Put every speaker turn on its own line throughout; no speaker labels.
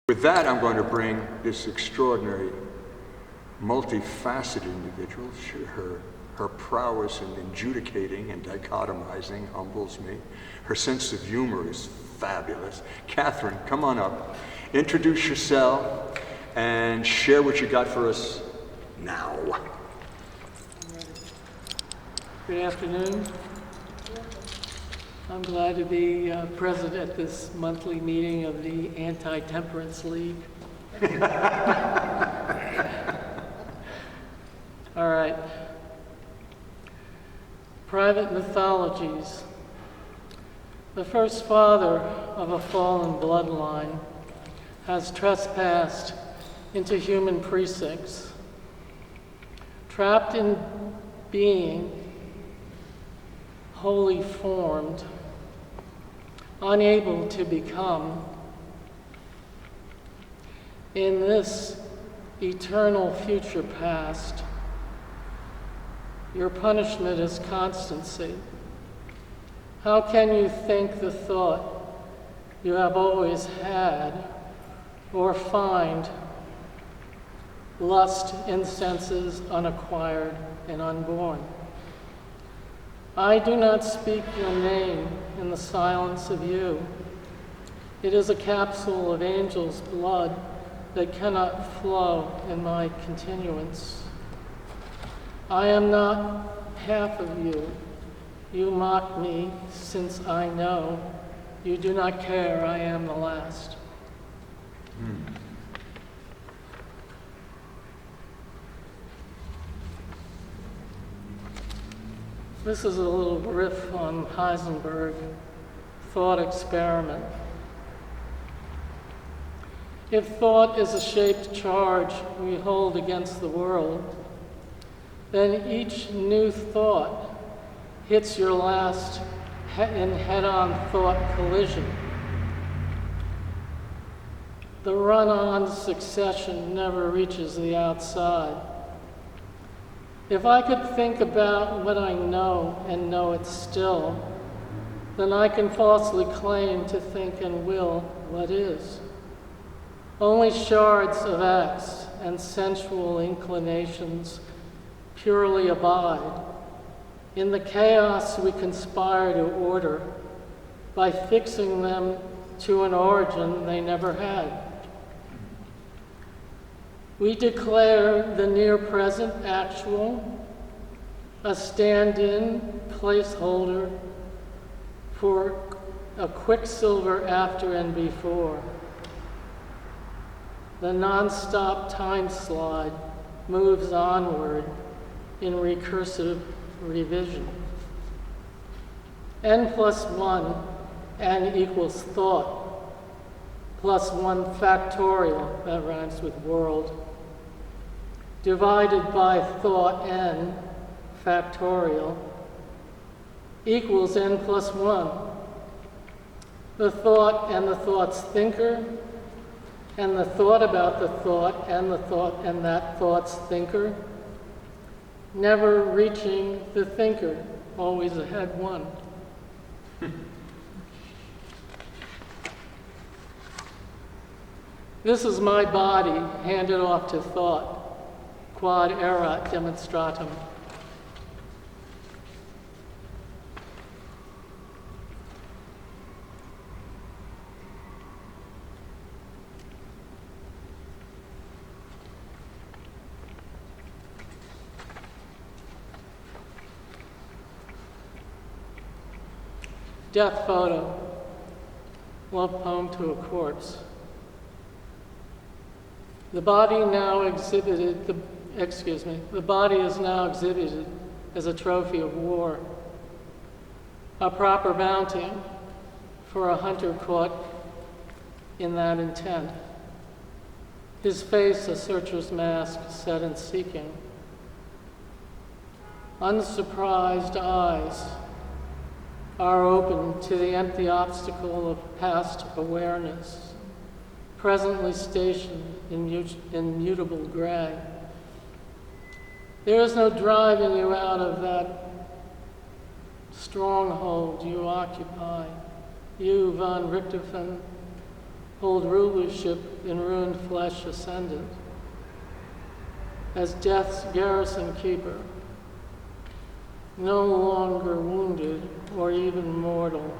With that, I'm going to bring this extraordinary, multifaceted individual. Her prowess in adjudicating and dichotomizing humbles me. Her sense of humor is fabulous. Catherine, come on up. Introduce yourself and share what you got for us now.
Good afternoon. I'm glad to be present at this monthly meeting of the Anti-Temperance League. All right. Private mythologies. The first father of a fallen bloodline has trespassed into human precincts. Trapped in being wholly formed, unable to become. In this eternal future past, your punishment is constancy. How can you think the thought you have always had, or find lust in senses unacquired and unborn? I do not speak your name in the silence of you. It is a capsule of angel's blood that cannot flow in my continuance. I am not half of you. You mock me, since I know you do not care I am the last. This is a little riff on Heisenberg, thought experiment. If thought is a shaped charge we hold against the world, then each new thought hits your last in head-on thought collision. The run-on succession never reaches the outside. If I could think about what I know and know it still, then I can falsely claim to think and will what is. Only shards of acts and sensual inclinations purely abide. In the chaos we conspire to order by fixing them to an origin they never had. We declare the near present actual, a stand-in placeholder for a quicksilver after and before. The non-stop time slide moves onward in recursive revision. N+1, N equals thought, plus 1 factorial, that rhymes with world, divided by thought N factorial, equals N+1. The thought and the thought's thinker, and the thought about the thought and the thought and that thought's thinker, never reaching the thinker, always ahead one. This is my body handed off to thought, quod erat demonstratum. Death photo, love poem to a corpse. The body is now exhibited as a trophy of war, a proper bounty for a hunter caught in that intent. His face a searcher's mask set in seeking. Unsurprised eyes are open to the empty obstacle of past awareness, presently stationed in mutable gray. There is no driving you out of that stronghold you occupy. You, von Richtofen, hold rulership in ruined flesh ascendant. As death's garrison keeper, no longer wounded or even mortal,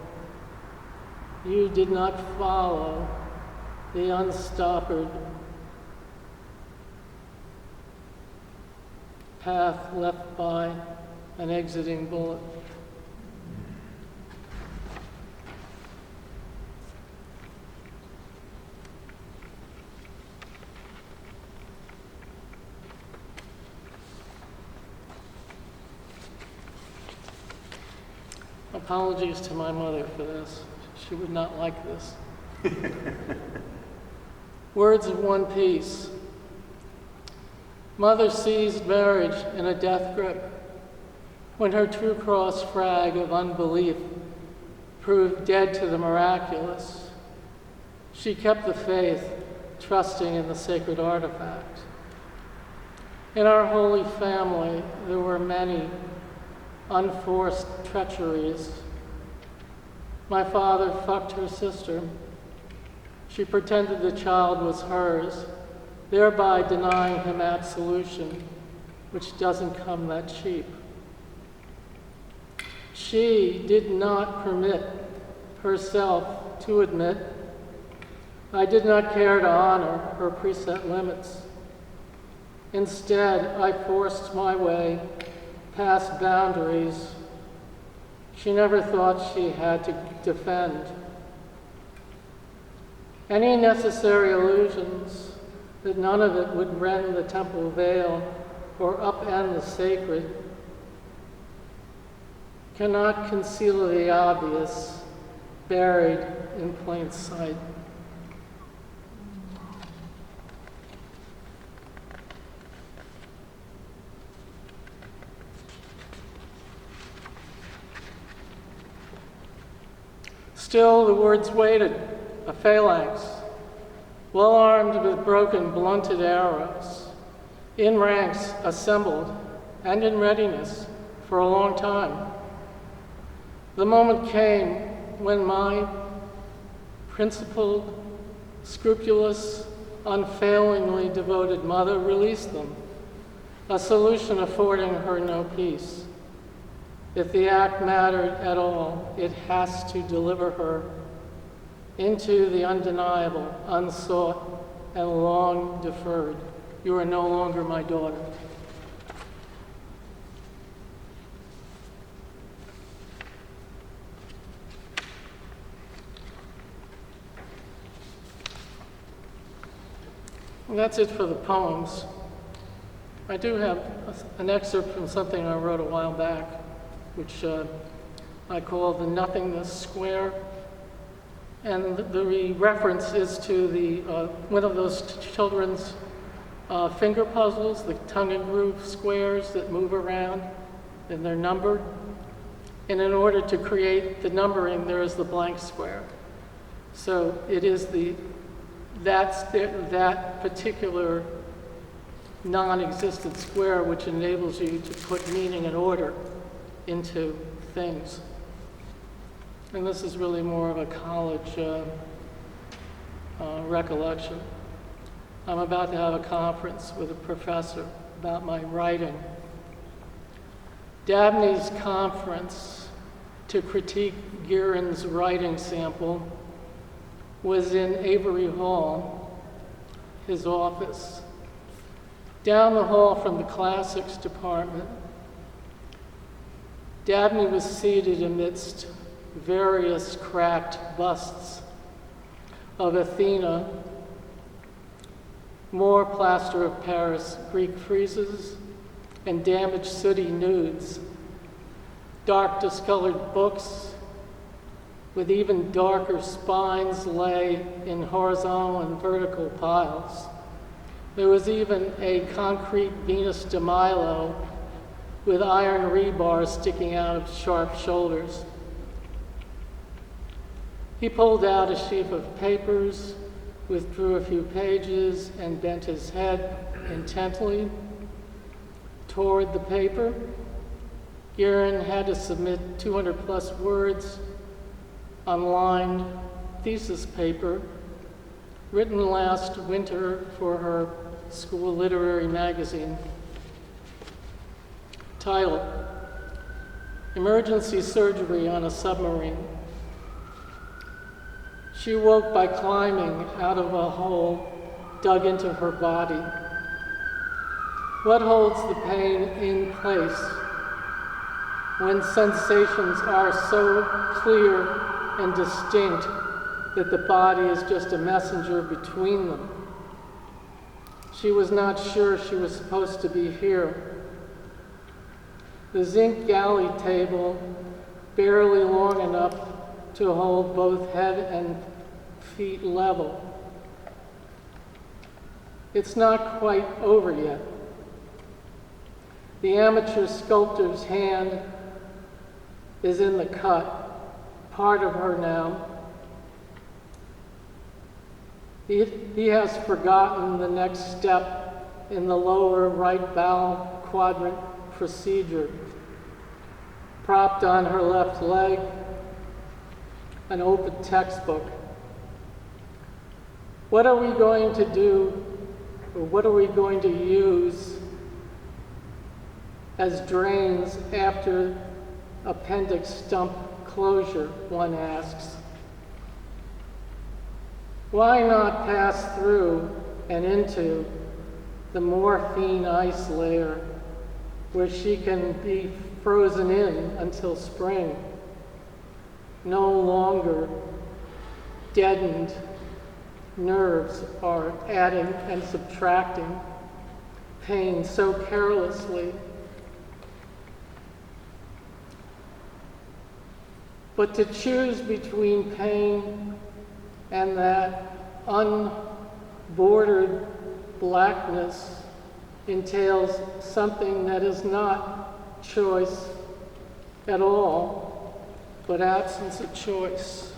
you did not follow the unstoppered path left by an exiting bullet. Apologies to my mother for this. She would not like this. Words of one piece. Mother seized marriage in a death grip when her true cross frag of unbelief proved dead to the miraculous. She kept the faith, trusting in the sacred artifact. In our holy family, there were many unforced treacheries. My father fucked her sister. She pretended the child was hers, thereby denying him absolution, which doesn't come that cheap. She did not permit herself to admit, I did not care to honor her preset limits. Instead, I forced my way past boundaries she never thought she had to defend. Any necessary illusions that none of it would rend the temple veil or upend the sacred cannot conceal the obvious buried in plain sight. Still, the words waited, a phalanx, well armed with broken, blunted arrows, in ranks assembled and in readiness for a long time. The moment came when my principled, scrupulous, unfailingly devoted mother released them, a solution affording her no peace. If the act mattered at all, it has to deliver her into the undeniable, unsought, and long deferred. You are no longer my daughter. And that's it for the poems. I do have an excerpt from something I wrote a while back, which I call the Nothingness Square. And the reference is to the one of those children's finger puzzles, the tongue and groove squares that move around, and they're numbered. And in order to create the numbering, there is the blank square. So it is that particular non-existent square which enables you to put meaning and order into things. And this is really more of a college recollection. I'm about to have a conference with a professor about my writing. Dabney's conference to critique Guerin's writing sample was in Avery Hall, his office. Down the hall from the classics department, Dabney was seated amidst various cracked busts of Athena, more plaster of Paris Greek friezes, and damaged sooty nudes, dark discolored books with even darker spines lay in horizontal and vertical piles. There was even a concrete Venus de Milo with iron rebars sticking out of sharp shoulders. He pulled out a sheaf of papers, withdrew a few pages, and bent his head intently toward the paper. Guerin had to submit 200 plus words on lined thesis paper written last winter for her school literary magazine. Title: Emergency Surgery on a Submarine. She woke by climbing out of a hole dug into her body. What holds the pain in place when sensations are so clear and distinct that the body is just a messenger between them? She was not sure she was supposed to be here. The zinc galley table, barely long enough to hold both head and feet level. It's not quite over yet. The amateur sculptor's hand is in the cut, part of her now. He has forgotten the next step in the lower right bowel quadrant procedure. Propped on her left leg, an open textbook. What are we going to do, or what are we going to use as drains after appendix stump closure, one asks. Why not pass through and into the morphine ice layer where she can be frozen in until spring, no longer deadened nerves are adding and subtracting pain so carelessly. But to choose between pain and that unbordered blackness entails something that is not choice at all, but absence of choice.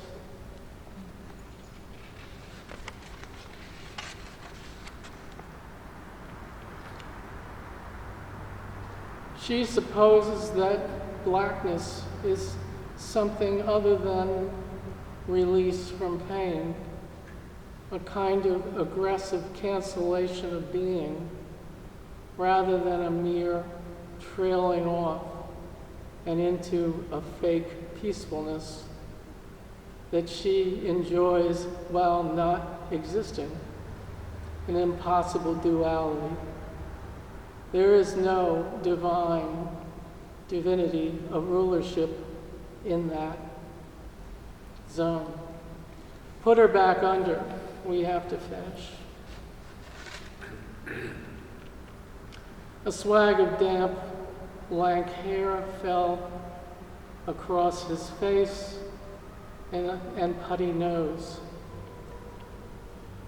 She supposes that blackness is something other than release from pain, a kind of aggressive cancellation of being, rather than a mere trailing off and into a fake peacefulness that she enjoys while not existing, an impossible duality. There is no divinity of rulership in that zone. Put her back under. We have to finish. A swag of damp, lank hair fell across his face and putty nose.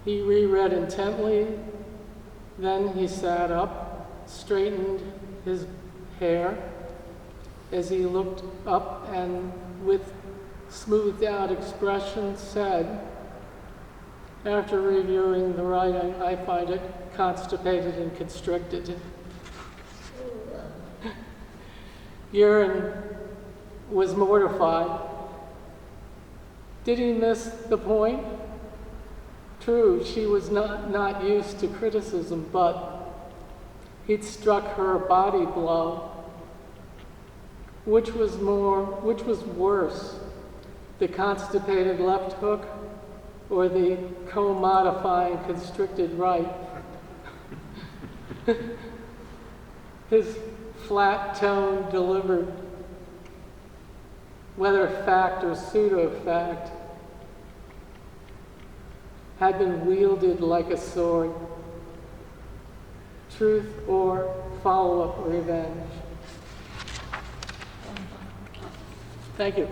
He reread intently, then he sat up, straightened his hair as he looked up and with smoothed out expression said, after reviewing the writing, I find it constipated and constricted. Urine was mortified. Did he miss the point? True, she was not used to criticism, but he'd struck her a body blow. Which was worse, the constipated left hook or the co-modifying constricted right? His flat tone delivered, whether fact or pseudo-fact, had been wielded like a sword. Truth or follow-up revenge. Thank you.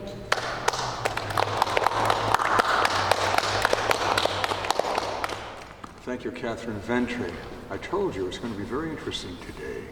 Thank you, Catherine Ventry. I told you it was going to be very interesting today.